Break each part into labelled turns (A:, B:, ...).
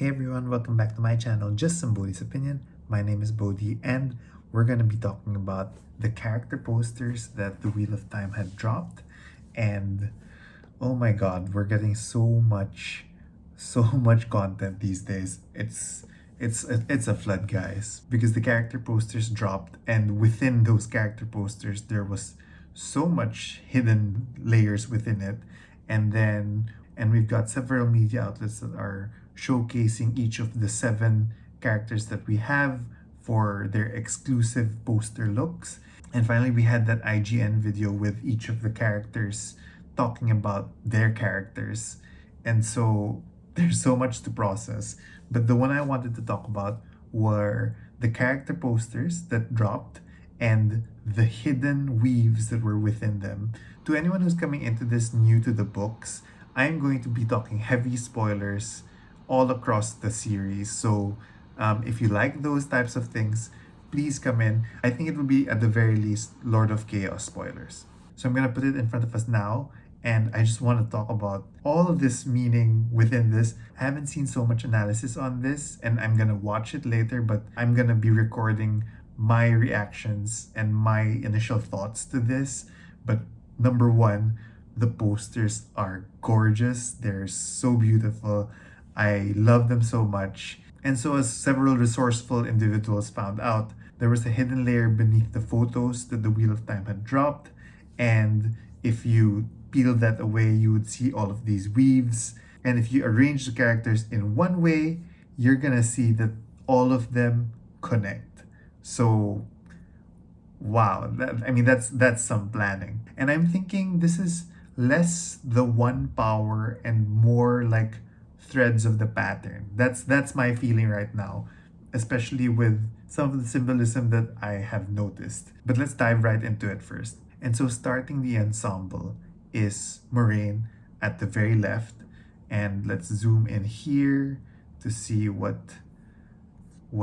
A: Hey everyone, welcome back to my channel, Just Some Bodhi's Opinion. My name is Bodhi and we're going to be talking about the character posters that the Wheel of Time had dropped. And oh my god, we're getting so much content these days. It's a flood, guys, because the character posters dropped, and within those character posters there was so much hidden layers within it. And we've got several media outlets that are showcasing each of the 7 characters that we have for their exclusive poster looks. And finally, we had that IGN video with each of the characters talking about their characters. And so there's so much to process. But the one I wanted to talk about were the character posters that dropped and the hidden weaves that were within them. To anyone who's coming into this new to the books, I'm going to be talking heavy spoilers all across the series. So if you like those types of things, please come in. I think it will be at the very least Lord of Chaos spoilers. So I'm going to put it in front of us now. And I just want to talk about all of this meaning within this. I haven't seen so much analysis on this, and I'm going to watch it later, but I'm going to be recording my reactions and my initial thoughts to this. But number one, the posters are gorgeous. They're so beautiful. I love them so much. And so, as several resourceful individuals found out, there was a hidden layer beneath the photos that the Wheel of Time had dropped. And if you peel that away, you would see all of these weaves. And if you arrange the characters in one way, you're gonna see that all of them connect. So, wow, that's some planning. And I'm thinking this is less the one power and more like threads of the pattern. That's my feeling right now, especially with some of the symbolism that I have noticed. But let's dive right into it first. And so starting the ensemble is Moraine at the very left, and let's zoom in here to see what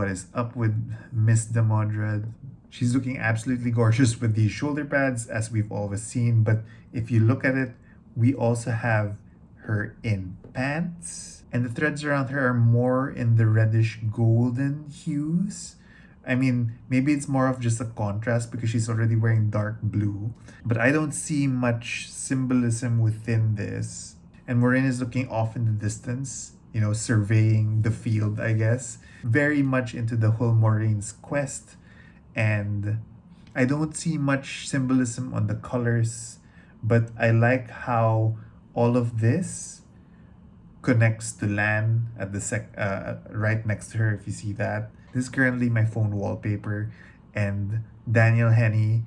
A: is up with Miss Demodred. She's looking absolutely gorgeous with these shoulder pads, as we've always seen, but if you look at it, we also have her in pants, and the threads around her are more in the reddish golden hues. I mean, maybe it's more of just a contrast because she's already wearing dark blue, but I don't see much symbolism within this. And Moraine is looking off in the distance, surveying the field, I guess. Very much into the whole Moraine's quest. And I don't see much symbolism on the colors, but I like how all of this connects to Lan at the right next to her, if you see that. This is currently my phone wallpaper, and Daniel Henney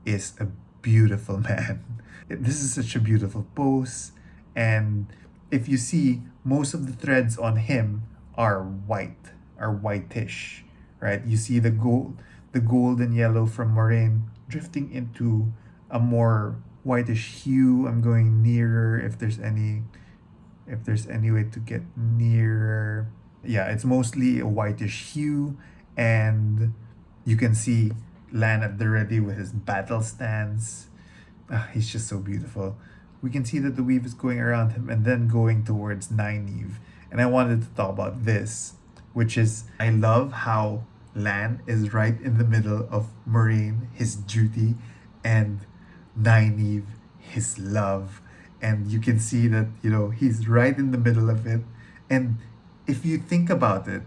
A: is a beautiful man. This is such a beautiful pose, and if you see, most of the threads on him are whitish, right? You see the gold and yellow from Moraine drifting into a more whitish hue. I'm going nearer if there's any way to get nearer. Yeah, it's mostly a whitish hue, and you can see Lan at the ready with his battle stance. He's just so beautiful. We can see that the weave is going around him and then going towards Nynaeve. And I wanted to talk about this, which is I love how Lan is right in the middle of Moraine, his duty, and Nynaeve, his love. And you can see that, he's right in the middle of it. And if you think about it,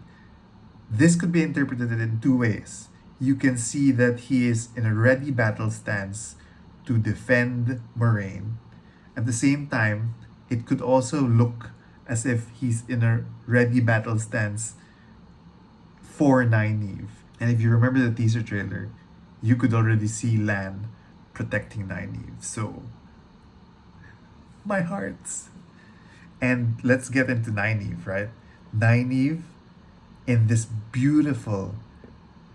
A: this could be interpreted in 2 ways. You can see that he is in a ready battle stance to defend Moraine. At the same time, it could also look as if he's in a ready battle stance for Nynaeve. And if you remember the teaser trailer, you could already see Lan protecting Nynaeve. So, my hearts. And let's get into Nynaeve, right? Nynaeve in this beautiful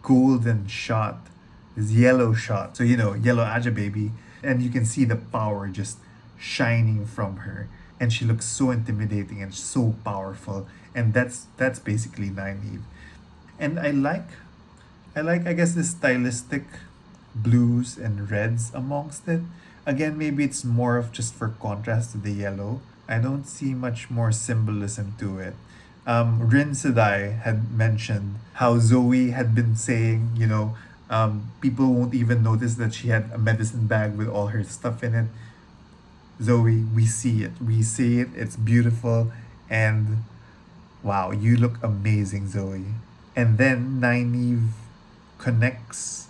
A: golden shot, this yellow shot. So, yellow Aja baby. And you can see the power just shining from her. And she looks so intimidating and so powerful. And that's basically Nynaeve. And I like I guess the stylistic blues and reds amongst it. Again, maybe it's more of just for contrast to the yellow. I don't see much more symbolism to it. Rin Sedai had mentioned how Zoe had been saying, people won't even notice that she had a medicine bag with all her stuff in it. Zoe, we see it. We see it. It's beautiful. And wow, you look amazing, Zoe. And then Nynaeve connects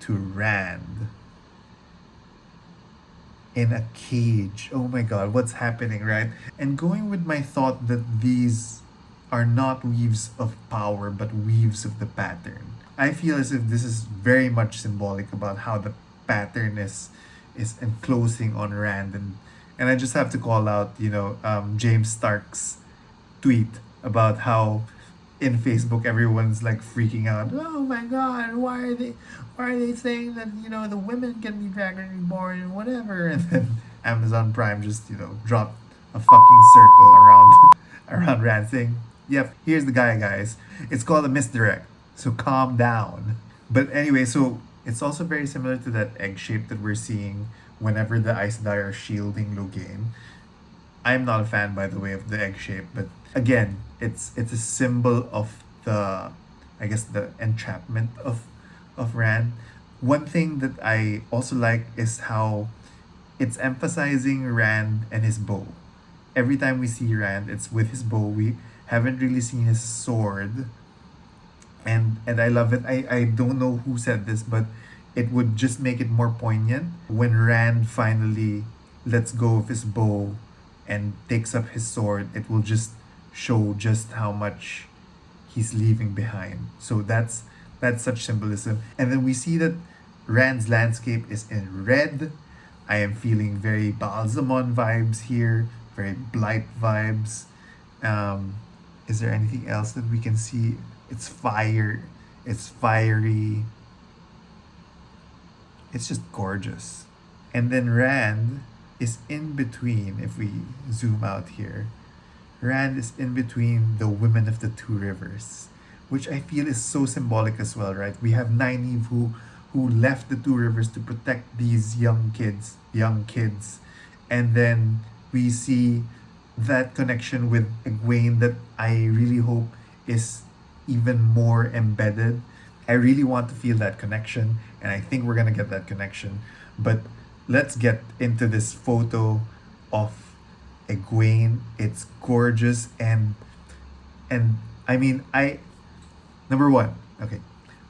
A: to Rand in a cage. Oh my god, what's happening, right? And going with my thought that these are not weaves of power, but weaves of the pattern. I feel as if this is very much symbolic about how the pattern is enclosing on Rand, and I just have to call out, James Stark's tweet about how in Facebook everyone's like freaking out. Oh my god, why are they saying that, the women can be dragon reborn and whatever? And then Amazon Prime just, dropped a fucking circle around around Rand saying, yep, here's the guy, guys. It's called a misdirect. So calm down. But anyway, so it's also very similar to that egg shape that we're seeing whenever the Aes Sedai are shielding Logain. I'm not a fan, by the way, of the egg shape, but again, it's a symbol of the, I guess, the entrapment of Rand. One thing that I also like is how it's emphasizing Rand and his bow. Every time we see Rand, it's with his bow. We haven't really seen his sword, and I love it. I don't know who said this, but it would just make it more poignant when Rand finally lets go of his bow and takes up his sword. It will just show just how much he's leaving behind. So that's such symbolism. And then we see that Rand's landscape is in red. I am feeling very Balsamon vibes here, very Blight vibes. Is there anything else that we can see? It's fire. It's fiery. It's just gorgeous. And then Rand is in between, if we zoom out here. Rand is in between the women of the two rivers, which I feel is so symbolic as well, right? We have Nynaeve who left the two rivers to protect these young kids. And then we see that connection with Egwene that I really hope is even more embedded. I really want to feel that connection, and I think we're gonna get that connection. But let's get into this photo of Egwene. It's gorgeous, and I mean, number one, okay,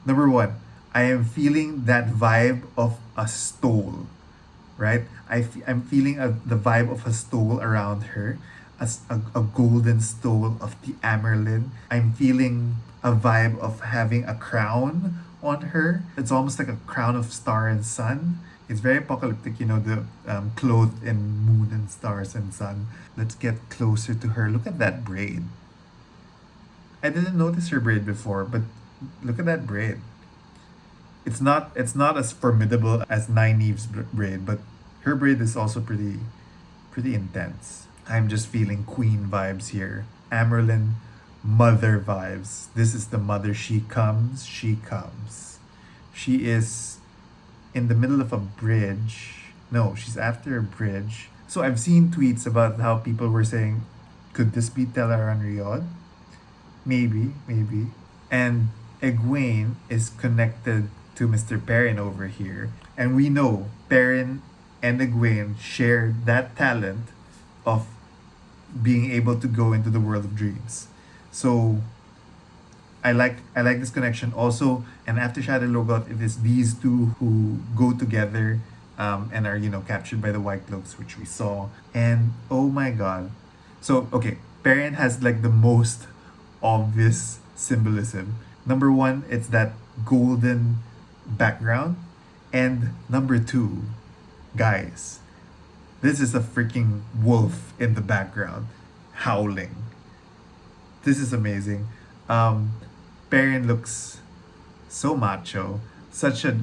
A: number one, I am feeling that vibe of a stole, right? I'm feeling the vibe of a stole around her, as a golden stole of the Amerlin. I'm feeling a vibe of having a crown on her. It's almost like a crown of star and sun. It's very apocalyptic, the clothed in moon and stars and sun. Let's get closer to her. Look at that braid. I didn't notice her braid before, but look at that braid. It's not as formidable as Nynaeve's braid, but her braid is also pretty intense. I'm just feeling queen vibes here. Amerlin, mother vibes. This is the mother. She comes. She is in the middle of a bridge. No, she's after a bridge. So I've seen tweets about how people were saying, could this be Teleran Riyadh? Maybe. And Egwene is connected to Mr. Perrin over here. And we know Perrin and Egwene share that talent of being able to go into the world of dreams. So I like this connection also. And after Shadow Logoth, it is these two who go together, and are captured by the White Cloaks, which we saw. And oh my god. So okay, Perrin has like the most obvious symbolism. Number one, it's that golden background. And number two, guys, this is a freaking wolf in the background howling. This is amazing. Perrin looks so macho, such a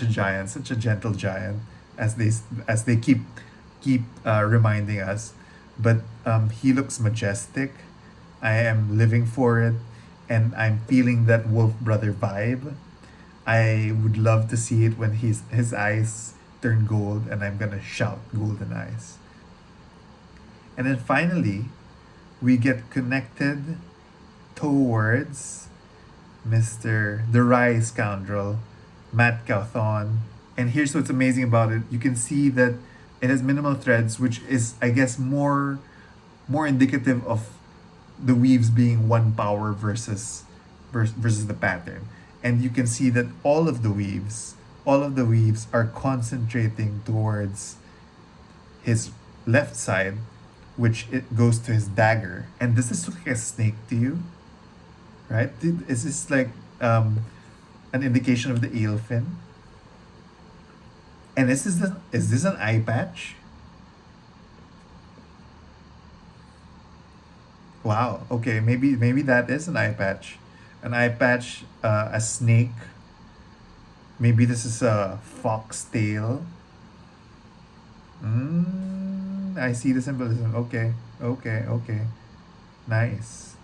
A: giant, such a gentle giant, as they keep reminding us. But he looks majestic. I am living for it, and I'm feeling that wolf brother vibe. I would love to see it when his eyes turn gold, and I'm gonna shout golden eyes. And then finally, we get connected towards Mr. the Rye Scoundrel, Matt Cawthon. And here's what's amazing about it. You can see that it has minimal threads, which is, I guess, more indicative of the weaves being one power versus the pattern. And you can see that all of the weaves are concentrating towards his left side, which it goes to his dagger. And does this look like a snake to you? Right? Is this like an indication of the eel fin? And is this an eye patch? Wow. Okay, maybe that is an eye patch. An eye patch, a snake. Maybe this is a fox tail. I see the symbolism. Okay, okay. Nice.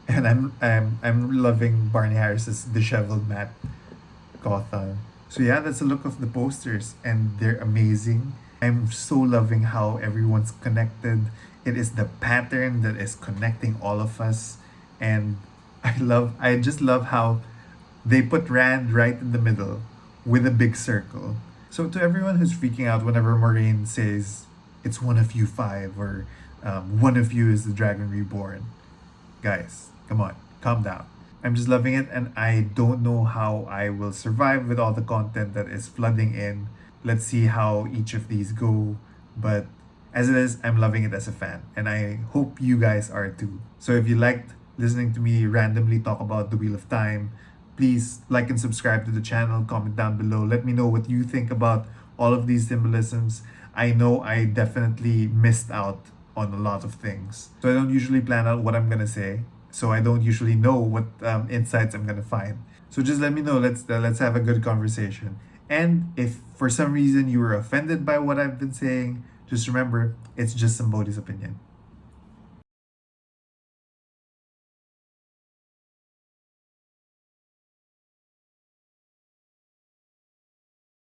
A: And I'm loving Barney Harris's disheveled Matt Cawthon. So yeah, that's a look of the posters, and they're amazing. I'm so loving how everyone's connected. It is the pattern that is connecting all of us, and I just love how they put Rand right in the middle with a big circle. So to everyone who's freaking out whenever Moraine says it's one of you five, or one of you is the Dragon Reborn, guys, come on, calm down. I'm just loving it, and I don't know how I will survive with all the content that is flooding in. Let's see how each of these go. But as it is, I'm loving it as a fan, and I hope you guys are too. So if you liked listening to me randomly talk about the Wheel of Time, please like and subscribe to the channel, comment down below. Let me know what you think about all of these symbolisms. I know I definitely missed out on a lot of things. So I don't usually plan out what I'm gonna say. So I don't usually know what insights I'm gonna find. So just let me know. Let's have a good conversation. And if for some reason you were offended by what I've been saying, just remember it's just somebody's opinion.